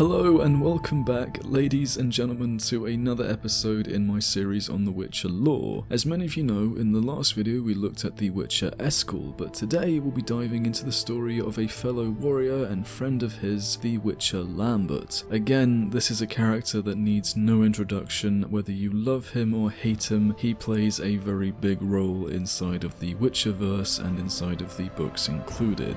Hello and welcome back, ladies and gentlemen, to another episode in my series on the Witcher lore. As many of you know, in the last video we looked at the Witcher Eskel, but today we'll be diving into the story of a fellow warrior and friend of his, the Witcher Lambert. Again, this is a character that needs no introduction. Whether you love him or hate him, he plays a very big role inside of the Witcherverse and inside of the books included.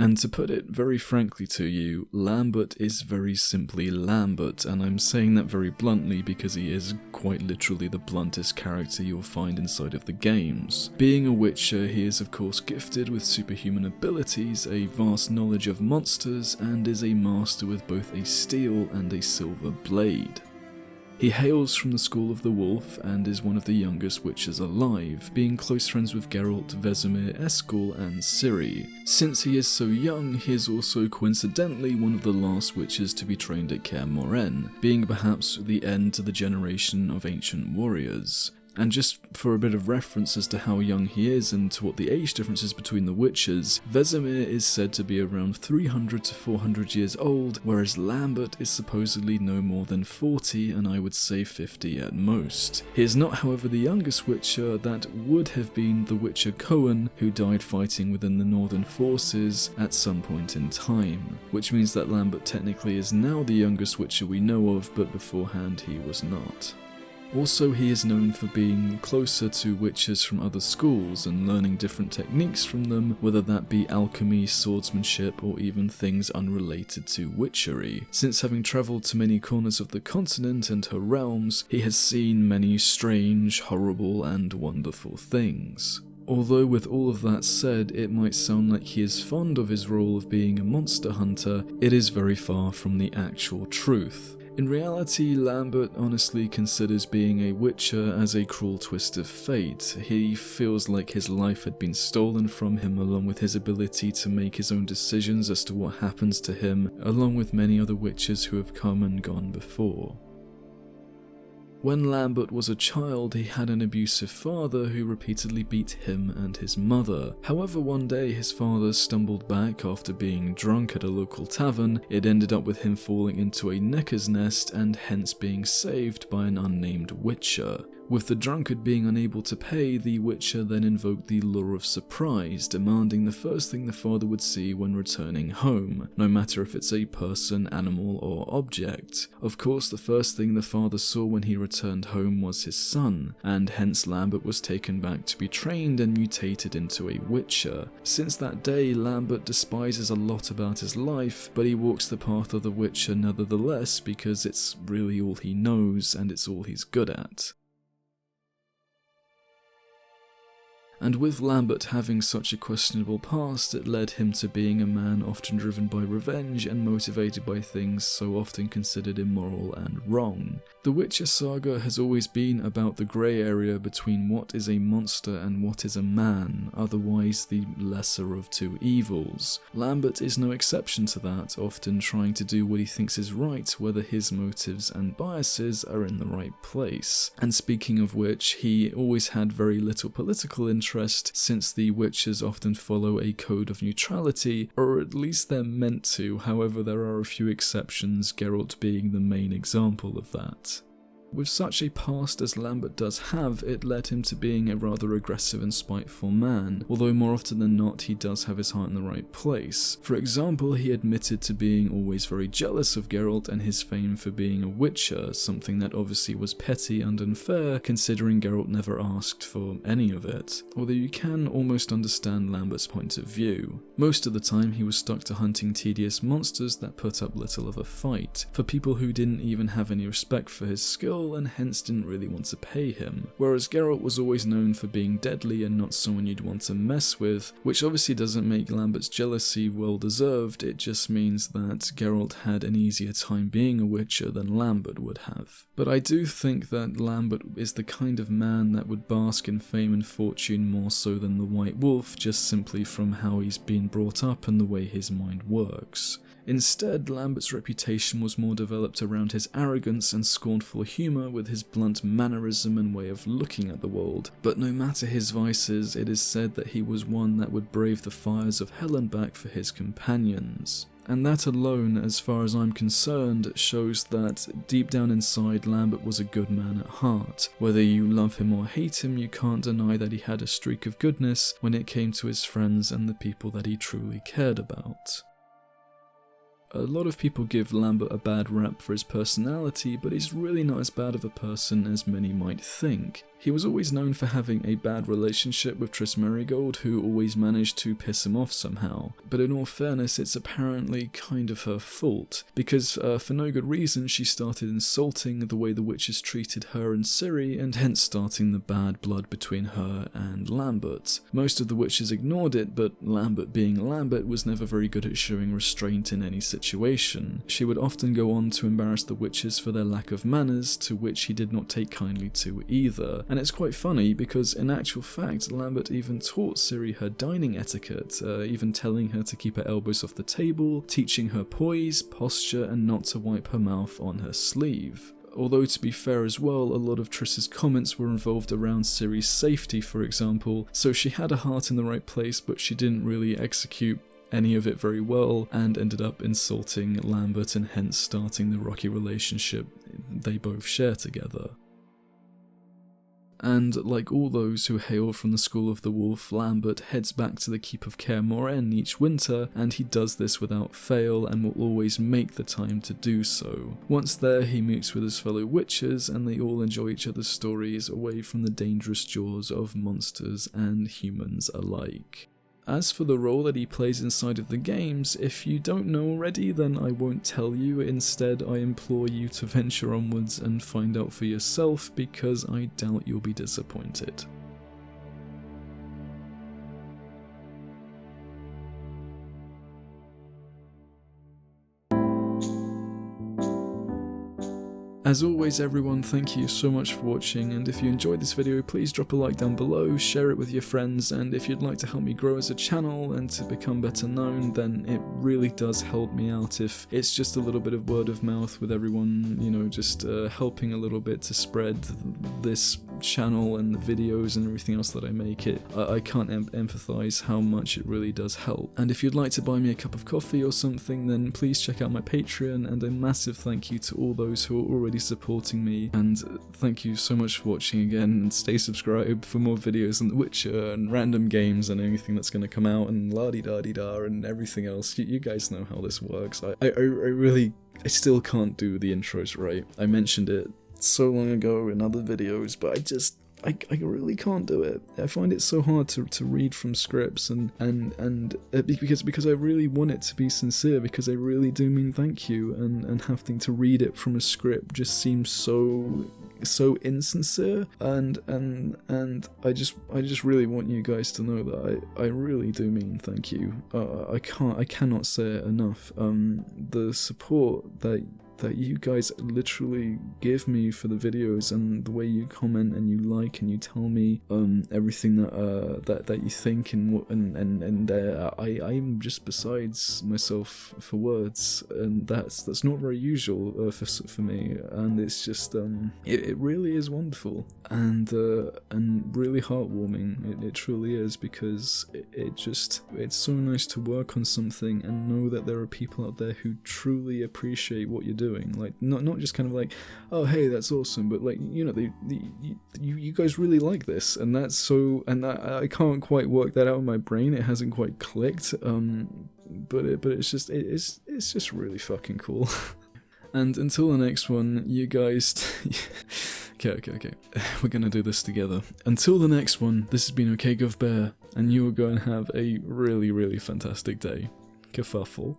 And to put it very frankly to you, Lambert is very simply Lambert, and I'm saying that very bluntly because he is quite literally the bluntest character you'll find inside of the games. Being a Witcher, he is of course gifted with superhuman abilities, a vast knowledge of monsters, and is a master with both a steel and a silver blade. He hails from the School of the Wolf and is one of the youngest Witchers alive, being close friends with Geralt, Vesemir, Eskel and Ciri. Since he is so young, he is also coincidentally one of the last Witchers to be trained at Kaer Morhen, being perhaps the end to the generation of ancient warriors. And just for a bit of reference as to how young he is and to what the age difference is between the Witchers, Vesemir is said to be around 300 to 400 years old, whereas Lambert is supposedly no more than 40 and I would say 50 at most. He is not, however, the youngest Witcher. That would have been the Witcher Cohen, who died fighting within the Northern Forces at some point in time, which means that Lambert technically is now the youngest Witcher we know of, but beforehand he was not. Also, he is known for being closer to witchers from other schools and learning different techniques from them, whether that be alchemy, swordsmanship, or even things unrelated to witchery. Since having travelled to many corners of the continent and her realms, he has seen many strange, horrible, and wonderful things. Although with all of that said, it might sound like he is fond of his role of being a monster hunter, it is very far from the actual truth. In reality, Lambert honestly considers being a Witcher as a cruel twist of fate. He feels like his life had been stolen from him, along with his ability to make his own decisions as to what happens to him, along with many other Witchers who have come and gone before. When Lambert was a child, he had an abusive father who repeatedly beat him and his mother. However, one day his father stumbled back after being drunk at a local tavern. It ended up with him falling into a necker's nest and hence being saved by an unnamed Witcher. With the drunkard being unable to pay, the Witcher then invoked the Lure of Surprise, demanding the first thing the father would see when returning home, no matter if it's a person, animal, or object. Of course, the first thing the father saw when he returned home was his son, and hence Lambert was taken back to be trained and mutated into a Witcher. Since that day, Lambert despises a lot about his life, but he walks the path of the Witcher nevertheless because it's really all he knows and it's all he's good at. And with Lambert having such a questionable past, it led him to being a man often driven by revenge and motivated by things so often considered immoral and wrong. The Witcher saga has always been about the grey area between what is a monster and what is a man, otherwise the lesser of two evils. Lambert is no exception to that, often trying to do what he thinks is right, whether his motives and biases are in the right place. And speaking of which, he always had very little political interest, since the Witchers often follow a code of neutrality, or at least they're meant to. However, there are a few exceptions, Geralt being the main example of that. With such a past as Lambert does have, it led him to being a rather aggressive and spiteful man, although more often than not he does have his heart in the right place. For example, he admitted to being always very jealous of Geralt and his fame for being a Witcher, something that obviously was petty and unfair considering Geralt never asked for any of it, although you can almost understand Lambert's point of view. Most of the time he was stuck to hunting tedious monsters that put up little of a fight, for people who didn't even have any respect for his skill and hence didn't really want to pay him, whereas Geralt was always known for being deadly and not someone you'd want to mess with, which obviously doesn't make Lambert's jealousy well deserved, it just means that Geralt had an easier time being a Witcher than Lambert would have. But I do think that Lambert is the kind of man that would bask in fame and fortune more so than the White Wolf, just simply from how he's been brought up and the way his mind works. Instead, Lambert's reputation was more developed around his arrogance and scornful humour with his blunt mannerism and way of looking at the world. But no matter his vices, it is said that he was one that would brave the fires of hell and back for his companions. And that alone, as far as I'm concerned, shows that deep down inside, Lambert was a good man at heart. Whether you love him or hate him, you can't deny that he had a streak of goodness when it came to his friends and the people that he truly cared about. A lot of people give Lambert a bad rap for his personality, but he's really not as bad of a person as many might think. He was always known for having a bad relationship with Triss Merigold, who always managed to piss him off somehow. But in all fairness, it's apparently kind of her fault, because for no good reason she started insulting the way the witches treated her and Ciri, and hence starting the bad blood between her and Lambert. Most of the witches ignored it, but Lambert being Lambert was never very good at showing restraint in any situation. She would often go on to embarrass the witches for their lack of manners, to which he did not take kindly to either. And it's quite funny because in actual fact, Lambert even taught Ciri her dining etiquette, even telling her to keep her elbows off the table, teaching her poise, posture, and not to wipe her mouth on her sleeve. Although to be fair as well, a lot of Triss's comments were involved around Ciri's safety, for example, so she had her heart in the right place, but she didn't really execute any of it very well, and ended up insulting Lambert and hence starting the rocky relationship they both share together. And like all those who hail from the School of the Wolf, Lambert heads back to the Keep of Kaer Morhen each winter, and he does this without fail and will always make the time to do so. Once there, he meets with his fellow witches, and they all enjoy each other's stories away from the dangerous jaws of monsters and humans alike. As for the role that he plays inside of the games, if you don't know already, then I won't tell you. Instead, I implore you to venture onwards and find out for yourself, because I doubt you'll be disappointed. As always everyone, thank you so much for watching, and if you enjoyed this video please drop a like down below, share it with your friends, and if you'd like to help me grow as a channel and to become better known, then it really does help me out if it's just a little bit of word of mouth with everyone, you know, just helping a little bit to spread this channel and the videos and everything else that I make. I can't empathize how much it really does help. And if you'd like to buy me a cup of coffee or something, then please check out my Patreon, and a massive thank you to all those who are already supporting me, and thank you so much for watching again, and stay subscribed for more videos on The Witcher and random games and anything that's going to come out and la-di-da-di-da and everything else. You guys know how this works. I still can't do the intros right. I mentioned it so long ago in other videos, but I really can't do it. I find it so hard to read from scripts and because I really want it to be sincere, because I really do mean thank you, and having to read it from a script just seems so insincere, and I just really want you guys to know that I really do mean thank you. I cannot say it enough. The support that you guys literally give me for the videos, and the way you comment and you like and you tell me everything that you think, and I'm just besides myself for words, and that's not very usual for me, and it's just it really is wonderful and really heartwarming. It truly is, because it's so nice to work on something and know that there are people out there who truly appreciate what you're doing. Like not just kind of like, oh hey, that's awesome, but like, you know, you guys really like this, and that's so, and I can't quite work that out in my brain. It hasn't quite clicked, but it's just really fucking cool. And until the next one, you guys okay, we're gonna do this together. Until the next one, this has been Okayguv Bear, and you are going to have a really fantastic day. Kerfuffle.